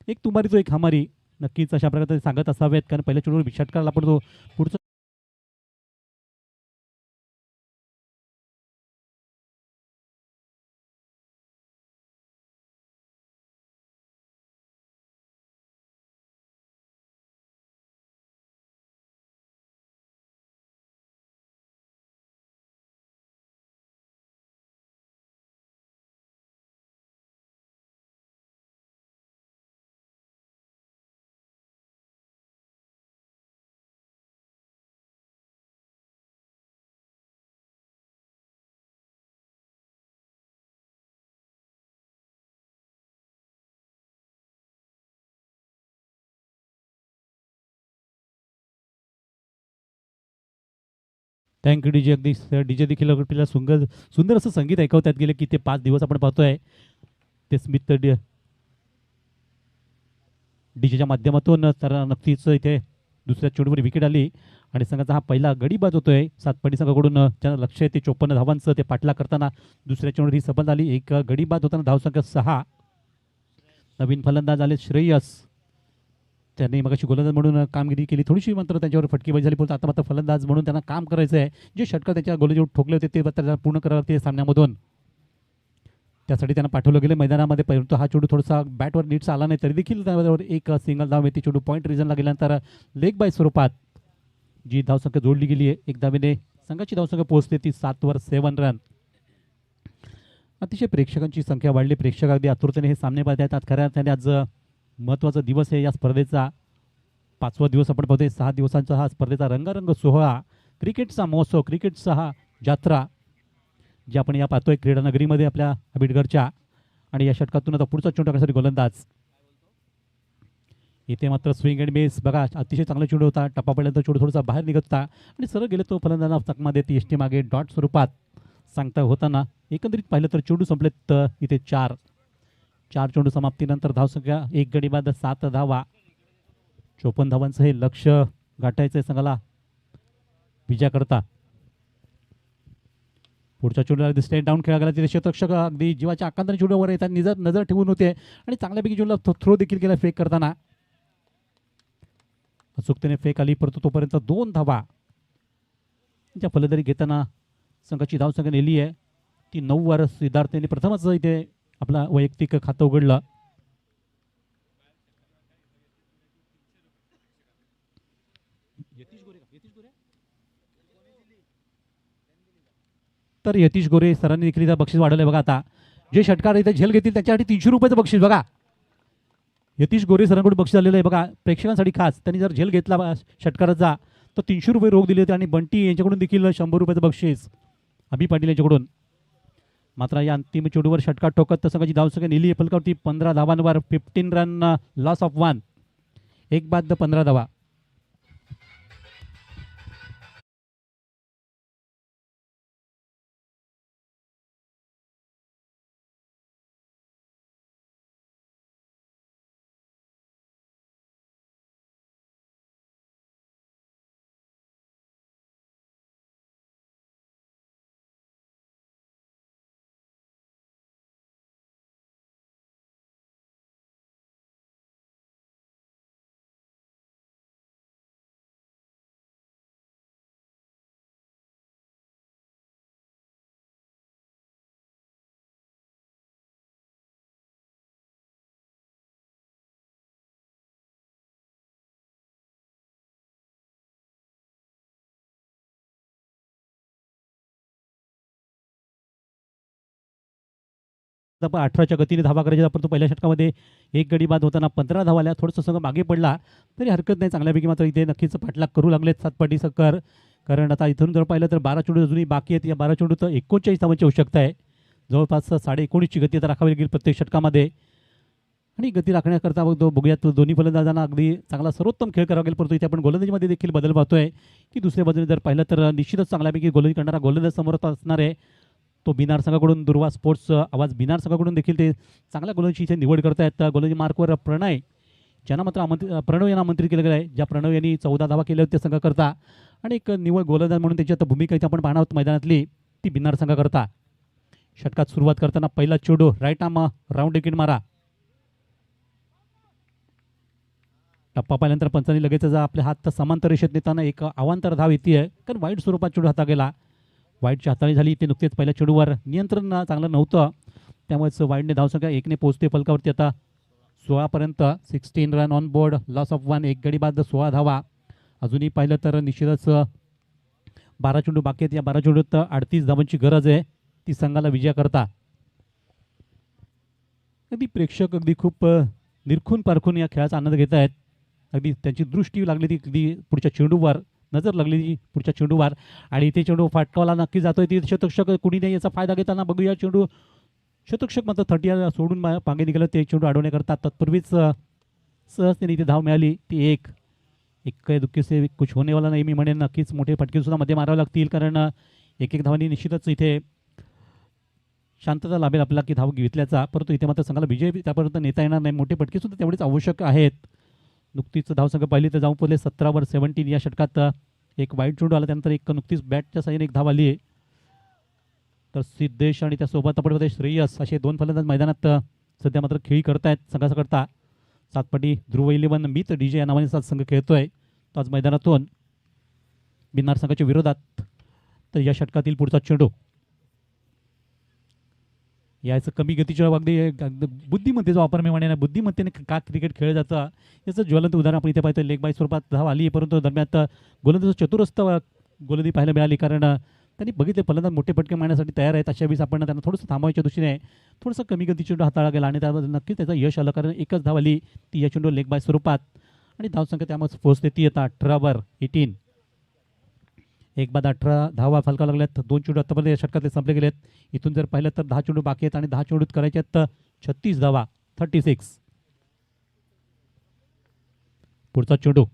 एक तुमारी तो एक हमारी नक्कीच अशा प्रकारे सांगत असावेत, कारण पहिल्या चेंडूवर षटकाराला पडतो. पुढचा थँक यू डीजे. अगदी डीजे देखील आपल्याला सुंदर असं संगीत ऐकवतात गेले की ते 5 दिवस आपण पाहतोय ते स्मित डीजेच्या माध्यमातून. तर नक्कीच इथे दुसऱ्या चेंडूवर विकेट आली आणि संघाचा हा पहिला गडी बाद होतोय सातपटी संघाकडून. ज्यांना लक्ष आहे ते 54 धावांचं ते पाठला करताना दुसऱ्या चेंडूवर ही सफल झाली. एक गडी बाद होताना धावसंख्या 6. नवीन फलंदाज आले श्रेयस, त्यांनी मगाशी गोलंदाज म्हणून कामगिरी केली थोडीशी, मात्र त्यांच्यावर फटकेबाजी झाली. बोलतो आता मात्र फलंदाज म्हणून त्यांना काम करायचं आहे. जे षटकार त्यांच्या गोलंदाजीवर ठोकले होते ते त्यांना पूर्ण करावं लागते सामन्यामधून. त्यासाठी त्यांना पाठवलं गेलं मैदानामध्ये. परंतु हा चेंडू थोडासा बॅटवर नीटचा आला नाही तरी देखील त्यावर एक सिंगल धाव येते. चेंडू पॉईंट रिजनला गेल्यानंतर लेग बाय स्वरूपात जी धावसंख्या जोडली गेली आहे एक धावेने संघाची धावसंख्या पोहोचते ती 7वर 7 रन. अतिशय प्रेक्षकांची संख्या वाढली. प्रेक्षक अगदी आतुरतेने हे सामने पाहत आहेत. खऱ्या अर्थाने आज महत्त्वाचा दिवस आहे या स्पर्धेचा. 5वा दिवस आपण पाहतोय. 6 दिवसांचा हा स्पर्धेचा रंगारंग सोहळा, क्रिकेटचा महोत्सव, क्रिकेटचा हा जात्रा जे आपण या पाहतोय क्रीडानगरीमध्ये आपल्या आंबेडकरच्या. आणि या षटकातून आता पुढचा चेंडू टाकण्यासाठी गोलंदाज. इथे मात्र स्विंग अँड मिस बघा अतिशय चांगला चेंडू होता. टप्पा पडल्यानंतर चेंडू थोडासा बाहेर निघत होता आणि सरळ गेले तो फलंदाजांना चकमा देत एसटी मागे डॉट स्वरूपात सांगता होताना. एकंदरीत पाहिलं तर चेंडू संपलेत इथे 4 चेंडू समाप्तीनंतर धावसंख्या 1 गडी बाद 7 धावा. 54 धावांचं हे लक्ष गाठायचं आहे संघाला विजयाकरता. पुढच्या चेंडूला स्टेट डाऊन खेळा गेला तिथे क्षेत्ररक्षक अगदी जीवाच्या आकांताने चेंडूवर येतात नजर ठेवून होते आणि चांगल्यापैकी चेंडूला थ्रो देखील केला फेक करताना. अचूकतेने फेक आली परंतु तोपर्यंत 2 धावा ज्या फलंदाजी घेताना संघाची धावसंख्या नेली आहे ती 9वर. सिद्धार्थने प्रथमच इथे आपला वैयक्तिक खातं उघडलं. तर यतीश गोरे सरांनी देखील इथं बक्षीस वाढवलंय बघा. आता जे षटकार इथे झेल घेतील त्याच्यासाठी 300 रुपयाचं बक्षीस बघा. यतीश गोरे सरांकडून बक्षीस आलेलं आहे बघा प्रेक्षकांसाठी खास. त्यांनी जर झेल घेतला षटकाराचा तर 300 रुपये रोख दिले होते आणि बंटी यांच्याकडून देखील 100 रुपयाचं बक्षीस अभि पाटील यांच्याकडून. मात्र या अंतिम चेंडूवर षटकार ठोकत संघाची धावसंख्या नेली आहे फलकावरती 15 धावांवर. 15 रन लॉस ऑफ 1. 1 बाद 15 धावा. आपण 18च्या गतीने धावा करायच्या परंतु पहिल्या षटकामध्ये 1 गडी बाद होताना 15 धावा आल्या. थोडंसं संघ मागे पडला तरी हरकत नाही चांगल्यापैकी. मात्र इथे नक्कीच पाठलाग करू लागलेत सातपाटी सक्कर. कारण आता इथून जर पाहिलं तर 12 चेंडू अजूनही बाकी आहेत. या 12 चेंडू तर 39 धावांची आवश्यकता आहे. जवळपास 19.5ची गती आता राखावी लागेल प्रत्येक षटकामध्ये. आणि गती राखण्याकरता बघूयात दोन्ही फलंदाजांना अगदी चांगला सर्वोत्तम खेळ करावा लागेल. परंतु इथे आपण गोलंदाजीमध्ये देखील बदल पाहतोय की दुसऱ्या बाजूने जर पाहिलं तर निश्चितच चांगल्यापैकी गोलंदाजी करणारा गोलंदाज समोर असणार आहे. तो बिनार संघाकडून दुर्वा स्पोर्ट्स आवाज बिनार संघाकडून देखील ते चांगल्या गोलंदाजीची इथे निवड करतायत. गोलंदाजी मार्कवर प्रणय ज्यांना मात्र प्रणव यांना आमंत्रित केलं गेलं आहे. ज्या प्रणव यांनी 14 धावा केल्या होत्या संघाकरता आणि एक निवड गोलंदाज म्हणून त्याची आता भूमिका इथे आपण पाहणार आहोत मैदानातली ती बिनार संघाकरता. षटकात सुरुवात करताना पहिला चेंडू राईट आर्म राऊंड विकेट मारा. टप्पा पाहिल्यानंतर पंचांनी लगेचच आपल्या हात समांतर रेषेत नेताना एक अवांतर धाव येते कारण वाईट स्वरूपात चेंडू हाता गेला. वाईटची हाताळी झाली. ते नुकतेच पहिल्या चेंडूवर नियंत्रण चांगलं नव्हतं त्यामुळेच वाईटने धावसंख्या 1ने पोहोचते फलकावरती आता 16पर्यंत. 16 run on board loss of 1 एक गडी बाद 16 धावा. अजूनही पाहिलं तर निश्चितच 12 चेंडू बाकी आहेत. या 12 चेंडूत 38 धावांची गरज आहे ती संघाला विजयाकरता. अगदी प्रेक्षक अगदी खूप निरखून पारखून या खेळाचा आनंद घेत आहेत. अगदी त्यांची दृष्टी लागली ती अगदी पुढच्या चेंडूवर नजर लागली पुढच्या चेंडूवर आणि इथे चेंडू फाटकावला नक्की जातोय. ती शतकषक कुणी नाही याचा फायदा घेताना बघूया. चेंडू शतकषक मात्र 30 सोडून मागे निघालं. ते चेंडू अडवण्याकरता तत्पूर्वीच सहजतेने इथे धाव मिळाली ती एक दुःखी से कुछ होणे वाला नाही. मी म्हणेन नक्कीच मोठे फटके सुद्धा मध्ये मारावे लागतील कारण एक धावांनी निश्चितच इथे शांतता लाभेल आपल्याला की धाव घेतल्याचा. परंतु इथे मात्र संघाला विजय त्यापर्यंत नेता येणार नाही. मोठे फटके सुद्धा तेवढेच आवश्यक आहेत. नुकतीच धावसंख्या पाहिली तर जाऊन पोहोचले 17वर 17. या षटकात एक वाईट चेंडू आला त्यानंतर एक नुकतीच बॅटच्या साहाय्याने एक धाव आली आहे. तर सिद्धेश आणि त्यासोबत आपण श्रेयस असे दोन फलंदाज मैदानात सध्या मात्र खेळी करतायत संघाकरता. सातपाटी ध्रुव 11 मीत डीजे या नावाने 7 संघ खेळतोय तो आज मैदानातून बिन्नार संघाच्या विरोधात. तर या षटकातील पुढचा चेंडू याचं कमी गतीच्या अगदी बुद्धिमत्तेचा वापर मी म्हणेन. बुद्धिमत्तेने का क्रिकेट खेळलं जातं याचं ज्वलंत उदाहरण आपण इथे पाहतो. लेग बाय स्वरूपात धाव आली परंतु दरम्यान गोलंदाज चतुरस्थ गोलंदाजी पाहायला मिळाली कारण त्यांनी बघितले फलंदाज मोठे फटके मारण्यासाठी तयार आहेत. अशा वेळेस आपण त्यांना थोडंसं थांबवायच्या दृष्टीने थोडंसं कमी गती चेंडू हाताळला गेला आणि त्यामध्ये नक्कीच त्याचं यश आलं कारण एकच धाव आली ती या चेंडू लेग बाय स्वरूपात आणि धावसंख्या त्यामुळे पोहोचते ती आता 18वर 18. एक बाद 18 धावा फलकावं लागल्यात. 2 चेंडू आतापर्यंत या षटकातले संपले गेलेत. इथून जर पाहिलं तर 10 चेंडू बाकी आहेत आणि 10 चेंडूत करायचे आहेत तर 36 धावा 36. पुढचा चेंडू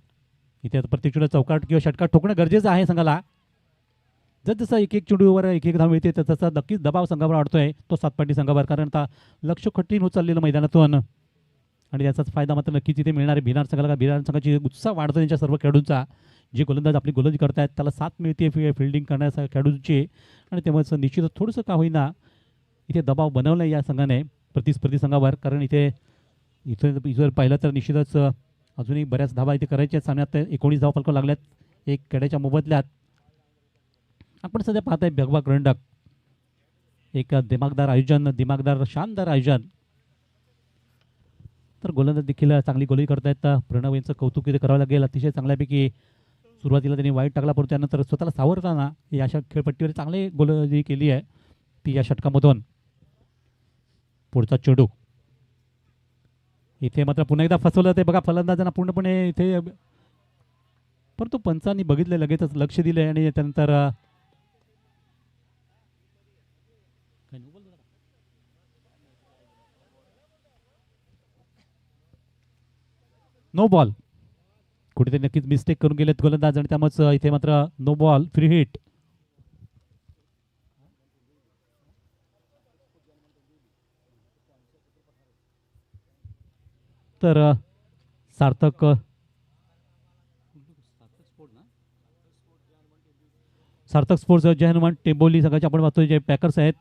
इथे प्रत्येक चेंडू चौकाट किंवा षटकात ठोकणं गरजेचं आहे संघाला. जसं एक चेंडूवर एक धाव मिळते तर तसा नक्कीच दबाव संघावर वाढतोय तो सातपाटी संघावर कारण आता लक्ष कठीण होत चाललेलं मैदानातून आणि याचाच फायदा मात्र नक्कीच इथे मिळणार आहे बिनार संघाला. बिनार संघाची उत्साह वाढतो त्यांच्या सर्व खेळाडूंचा. जे गोलंदाज आपली गोलंदाजी करतायत त्याला साथ मिळते फिल्डिंग करण्याच्या खेळाडूंची आणि त्यामुळे निश्चितच थोडंसं का होईना इथे दबाव बनवला या संघाने प्रतिस्पर्धी संघावर कारण इथे जर पाहिलं तर निश्चितच अजूनही बऱ्याच धावा इथे करायच्या सामन्यात 19 धावा फलकावं लागल्यात. एक कड्याच्या मोबदल्यात आपण सध्या पाहताय भगवा करंडक एक दिमागदार शानदार आयोजन. तर गोलंदाज देखील चांगली गोलंदाजी करतायत. प्रणव यांचं कौतुक इथे करावं लागेल. अतिशय चांगल्यापैकी सुरुवातीला त्यांनी वाईट टाकला परंतु त्यानंतर स्वतःला सावरताना या अशा खेळपट्टीवर चांगली गोलंदाजी केली आहे ती या षटकामधून. पुढचा चेंडू इथे मात्र पुन्हा एकदा फसवलं ते बघा फलंदाजांना पूर्णपणे इथे परंतु पंचांनी बघितले लगेचच लक्ष दिले आणि त्यानंतर नो बॉल कुठेतरी नक्कीच मिस्टेक करून गेलेत गोलंदाज आणि त्यामुळे इथे मात्र नो बॉल फ्री हिट. तर सार्थक स्पोर्ट्स जय हनुमान टेंबोली संघाचे आपण पाहतोय जे पॅकर्स आहेत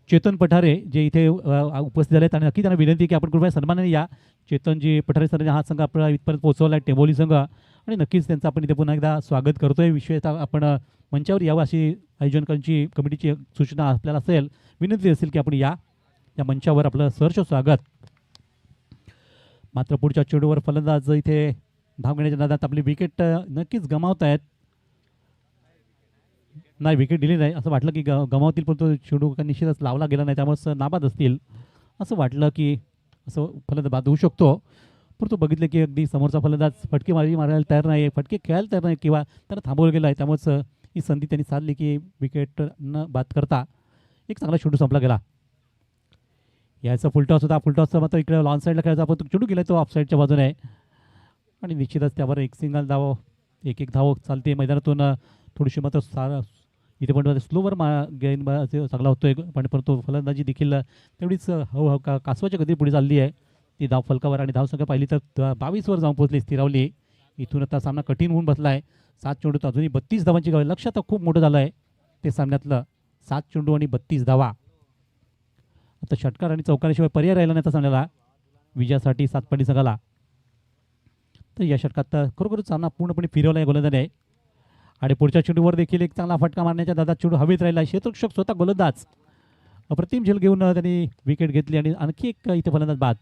चेतन पठारे जे इथे उपस्थित झाले आहेत आणि नक्की त्यांना विनंती की आपण कृपया सन्मानाने या. चेतनजी पठारे सरांनी हा संघ आपला इथपर्यंत पोहोचवला आहे टेंबोली संघ आणि नक्कीच त्यांचं आपण इथे पुन्हा एकदा स्वागत करतोय. विशेषतः आपण मंचावर यावं अशी आयोजकांची कमिटीची सूचना आपल्याला असेल विनंती असेल की आपण या मंचावर आपलं सहर्ष स्वागत. मात्र पुढच्या चेंडूवर फलंदाज इथे धाव घेण्याच्या नादात आपली विकेट नक्कीच गमावत आहेत. नाही विकेट दिली नाही असं वाटलं की गमावतील परंतु चेंडू निश्चितच लावला गेला नाही त्यामुळे नाबाद असतील असं वाटलं की असं फलंदाज बाद होऊ शकतो. परंतु बघितलं की अगदी समोरचा फलंदाज फटके मारायला तयार नाही फटके खेळायला तयार नाही किंवा त्यांना थांबवलं गेलं आहे त्यामुळेच ही संधी त्यांनी साधली की विकेट न बाद करता एक चांगला चेंडू संपला गेला. याचा फुलटॉस होता. फुलटॉसचा मात्र इकडे लॉन साईडला खेळायचा, आपण तो चेंडू गेला तो ऑफसाईडच्या बाजूने आहे आणि निश्चितच त्यावर एक सिंगल धाव, एक धाव चालते मैदानातून. थोडीशी मात्र इथे पण स्लोवर गेन चांगला होतोय, पण परंतु फलंदाजी देखील तेवढीच कासवाच्या गती पुढे चालली आहे. ती धाव फलकावर आणि धावसंख्या पाहिली तर 22वर जाऊन पोहोचली, स्थिरावली. इथून आता सामना कठीण होऊन बसला आहे. 7 चेंडूत अजूनही 32 धावांची गाव. लक्ष आता खूप मोठं झालं आहे ते सामन्यातलं. 7 चेंडू आणि 32 धावा. आता षटकार आणि चौकाराशिवाय पर्याय राहिला नाही आता सामन्याला विजयासाठी सातपाडी संघाला. तर या षटकात तर खरोखरच सामना पूर्णपणे फिरवला आहे गोलंदाज आणि पुढच्या चेंडूवर देखील एक चांगला फटका मारण्याच्या दादात चेंडू हवेत राहिला. क्षेत्ररक्षक स्वतः गोलंदाज अप्रतिम झेल घेऊन त्यांनी विकेट घेतली आणि आणखी एक इथे फलंदाज बाद.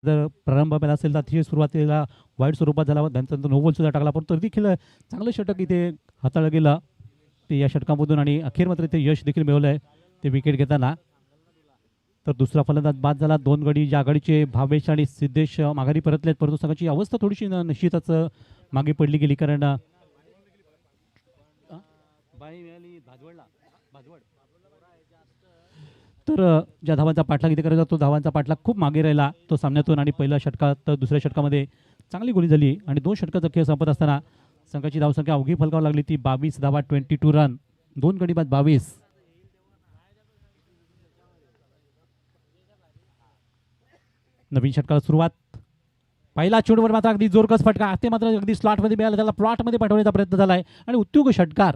जर प्रारंभ झाला असेल तर अतिशय सुरुवातीला वाईट स्वरूपात झाला, त्यानंतर 9 बॉल सुद्धा टाकला, पण तरी देखील चांगलं षटक इथे हाताळलं गेलं ते या षटकामधून आणि अखेर मात्र ते यश देखील मिळवलं आहे ते विकेट घेताना. तर दुसरा फलंदाज बाद झाला. 2 गडी ज्या आघाडीचे भावेश आणि सिद्धेश माघारी परतलेत, परंतु संघाची अवस्था थोडीशी निश्चितच मागे पडली गेली, कारण तर ज्या धावांचा पाठलाग इथे करायचा तो धावांचा पाठलाग खूप मागे राहिला तो सामन्यातून आणि पहिल्या षटकात दुसऱ्या षटकामध्ये चांगली गोळी झाली आणि 2 षटकाचा खेळ संपत असताना संघाची धावसंख्या अवघी फलकावर लागली ती 22 धावा, 22 रन, 2 गडी बाद 22. नवीन षटकाला सुरुवात. पहिला चेंडूवर मात्र अगदी जोरकस फटका, ते मात्र अगदी स्लॉटमध्ये मिळाला, त्याला प्लॉटमध्ये पाठवण्याचा प्रयत्न झालाय आणि उत्तुंग षटकार.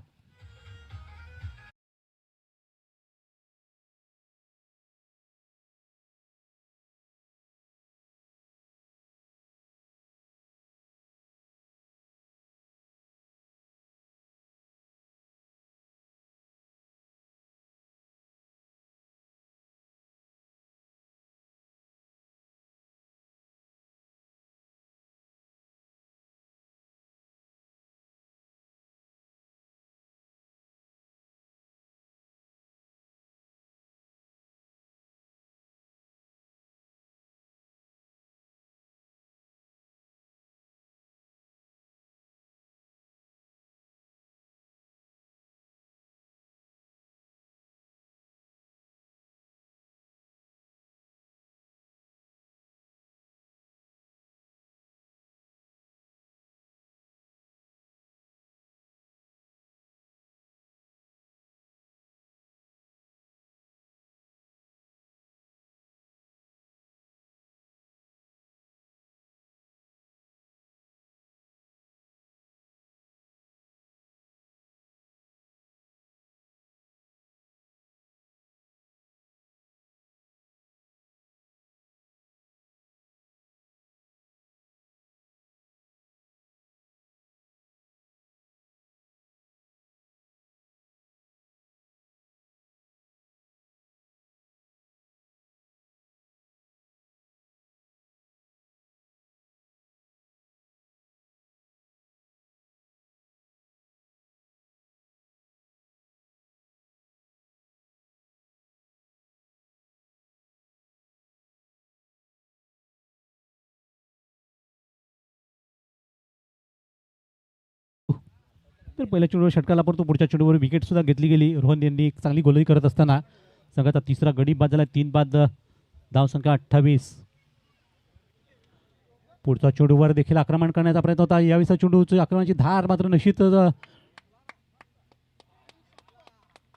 तर पहिल्या चेंडूवर षटकाला परंतु पुढच्या चेंडूवर विकेट सुद्धा घेतली गेली. रोहन यांनी एक चांगली गोलही करत असताना संघाचा तिसरा गडी बाद झाला. 3 बाद, धावसंख्या 28. पुढच्या चेंडूवर देखील आक्रमण करण्याचा प्रयत्न होता. यावेळेस चेंडूची आक्रमणाची धार मात्र निश्चितच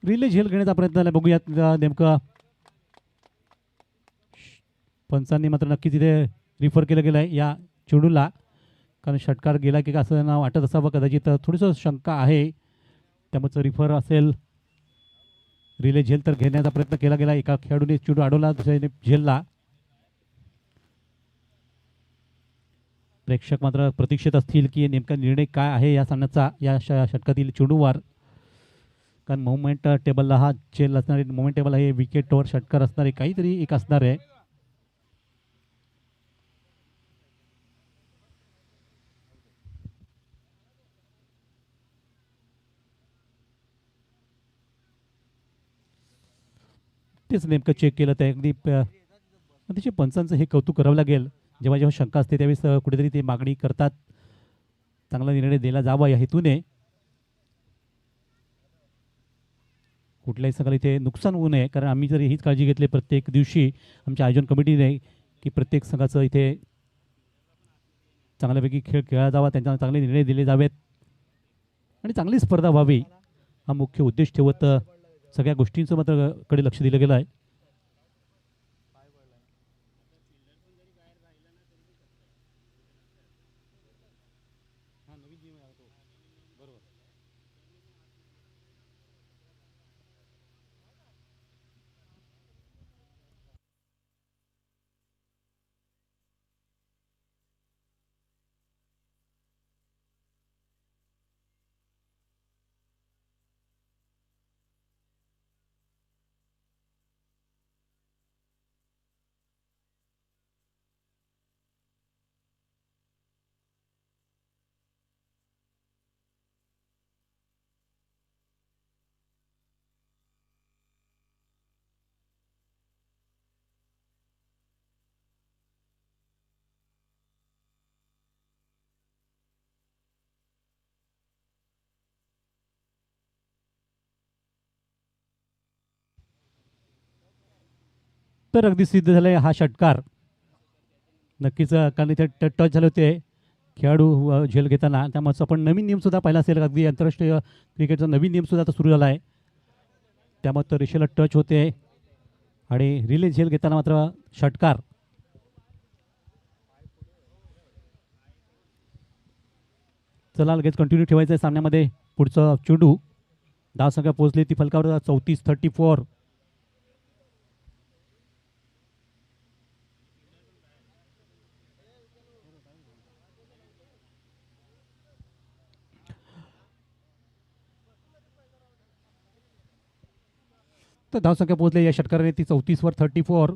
रिले झेल घेण्याचा प्रयत्न झाला. बघूयात नेमकं पंचांनी मात्र नक्की तिथे रिफर केलं गेलं आहे या चेंडूला, कारण षटकार गेला की असं ना वाटत असावं कदाचित, थोडीसं शंका आहे. त्यामुळे रिफर असेल, रिले झेल तर घेण्याचा प्रयत्न केला गेला. एका खेळाडूने चेंडू अडवला, दुसऱ्याने झेलला. प्रेक्षक मात्र प्रतीक्षेत असतील की नेमका निर्णय काय आहे या सामन्याचा या षटकातील चेंडूवर. कारण मोमेंट टेबलला हा चेल असणारे, मोमेंट टेबल हे विकेटवर षटकार असणारे काहीतरी एक असणार आहे. तेच नेमकं चेक केलं तर अगदी अतिशय पंचांचं हे कौतुक करावं लागेल. जेव्हा जेव्हा शंका असते त्यावेळेस कुठेतरी ते मागणी करतात, चांगला निर्णय दिला जावा या हेतूने. कुठल्याही संघाला इथे नुकसान होऊ नये, कारण आम्ही जर हीच काळजी घेतली प्रत्येक दिवशी आमच्या आयोजन कमिटीने की प्रत्येक संघाचं इथे चांगल्यापैकी खेळ खेळला जावा, त्यांना चांगले निर्णय दिले जावेत आणि चांगली स्पर्धा व्हावी हा मुख्य उद्देश ठेवत सगळ्या गोष्टींचं मात्र कडे लक्ष दिलं गेलं आहे. तर अगदी सिद्ध झालंय हा षटकार नक्कीच, कारण इथे टच झाले होते खेळाडू झेल घेताना, त्यामुळे आपण नवीन नियमसुद्धा पाहिला असेल. अगदी आंतरराष्ट्रीय क्रिकेटचा नवीन नियमसुद्धा आता सुरू झाला आहे. त्यामुळे तर रेषेला टच होते आणि रिले झेल घेताना मात्र षटकार. चला लगेच कंटिन्यू ठेवायचं आहे सामन्यामध्ये. पुढचं चेंडू धावसंख्या पोहोचली ती फलकावर 34-34. तर धावसंख्या पोहोचली या षटकाराने ती 34वर 34.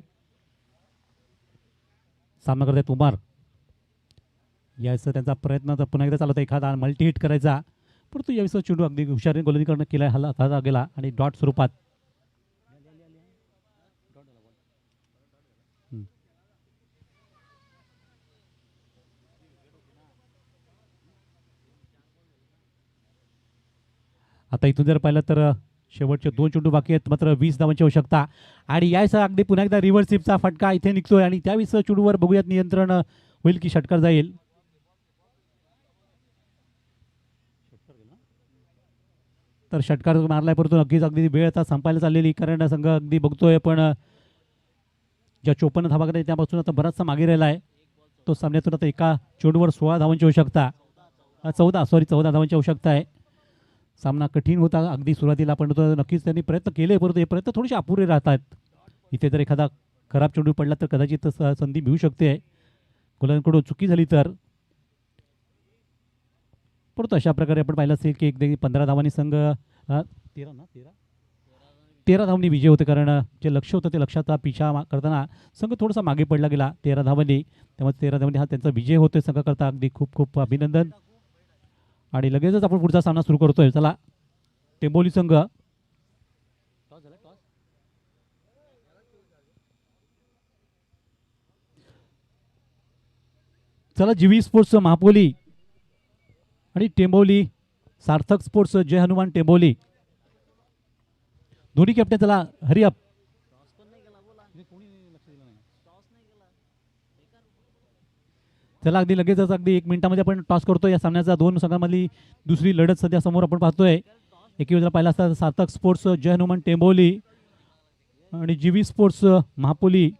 सामना करतात उमार. यायचं त्यांचा प्रयत्न तर पुन्हा एकदा चालू होता एखादा मल्टी हिट करायचा, परंतु यावेळेस चेंडू अगदी हुशारीने गोलंदाजीकरण केला, हाता गेला आणि डॉट स्वरूपात. आता इथून जर पाहिलं तर शेवटचे 2 चेंडू बाकी आहेत, मात्र 20 धावांची आवश्यकता. आणि यायचा अगदी पुन्हा एकदा रिव्हर्स स्वीपचा फटका इथे निघतोय आणि त्यावेळेस चेंडूवर बघूयात नियंत्रण होईल की षटकार जाईल. तर षटकार मारलाय, परंतु नक्कीच अगदी वेळ आता संपायला चाललेली, कारण संघ अगदी बघतोय पण ज्या 54 धावा करायच्या त्यापासून आता बराचसा मागे राहिला आहे. तो सामन्यातून आता एका चेंडूवर 16 धावांची आवश्यकता, 14 धावांची आवश्यकता आहे. सामना कठीण होता अगदी सुरुवातीला, पण नक्कीच त्यांनी प्रयत्न केले, परंतु हे प्रयत्न थोडेसे अपुरे राहतात. इथे जर एखादा खराब चेंडू पडला तर कदाचित संधी मिळू शकते गोलंदाजाकडून चुकी झाली तर. परंतु अशा प्रकारे आपण पाहिलं असेल की एकदा 15 धावांनी संघ 13 धावांनी विजय होते, कारण जे लक्ष होतं ते लक्षात पिछा करताना संघ थोडासा मागे पडला गेला 13 धावांनी. त्यामुळे 13 धावांनी हा त्यांचा विजय होतोय संघाकरता. अगदी खूप खूप अभिनंदन. आणि लगेचच आपण पुढचा सामना सुरू करतोय. चला टेंबोली संघ. चला जीवी स्पोर्ट्स महापोली आणि टेंबोली सार्थक स्पोर्ट्स जय हनुमान टेंबोली, दोन्ही कॅप्टन चला हरी अप. चला अगदी लगेचच अगदी 1 मिनिटामध्ये आपण टॉस करतोय. या सामन्याचा 2 संघांमधली दुसरी लढत सध्या समोर आपण पाहतोय. एकीकडे पाहिला असता सार्थक स्पोर्ट्स जय हनुमान टेंबोली आणि जीवी स्पोर्ट्स महापोली